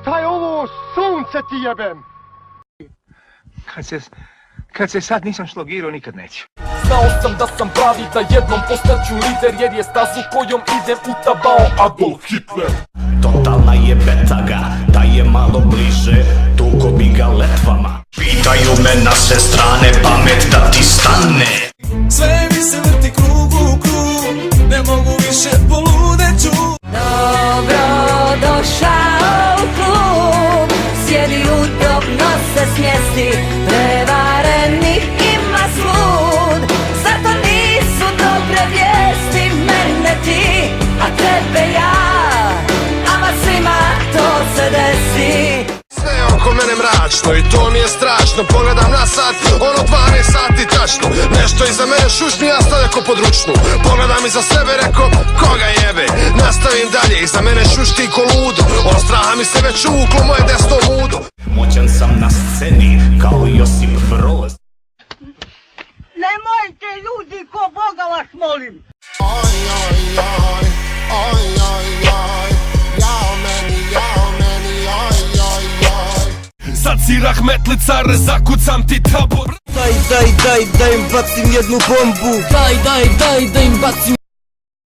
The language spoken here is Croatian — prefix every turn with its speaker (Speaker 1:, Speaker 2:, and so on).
Speaker 1: Šta je ovo? Sunce ti jebem!
Speaker 2: Kad se sad nisam šlogirao, nikad neću.
Speaker 3: Znao sam da sam pravi, da jednom postaću lider, jer je stazu kojom idem utabao Adolf Hitler.
Speaker 4: Totalna je betaga, da je malo bliže, tuko bi ga letvama. Pitaju me na sve strane, pamet da ti stane.
Speaker 5: Sve mi se vrti krug u krug, ne mogu više, poludeću.
Speaker 6: Dobro došao u klub, sjedi udobno se smjesti, prevarenih ima svud. Zato nisu dobre vijesti, mene ti, a tebe ja, ama svima to se desi.
Speaker 7: Sve oko mene mračno i to mi je strašno. Pogledam na sat, ono 12 sati tačno. Nešto iza mene šušni, ja stavljam ko područnu. Pogledam iza sebe, reko, koga jebe. Nastavim dalje, iza mene šušti ko ludo. Od straha mi se već uvuklo moje desno mudo.
Speaker 4: Moćan sam na sceni, kao Josip Broz.
Speaker 8: Nemojte ljudi, ko Boga vas molim.
Speaker 5: Sad si rahmetlicar, zakucam ti tabor.
Speaker 9: Daj im bacim jednu bombu.
Speaker 3: Daj da im bacim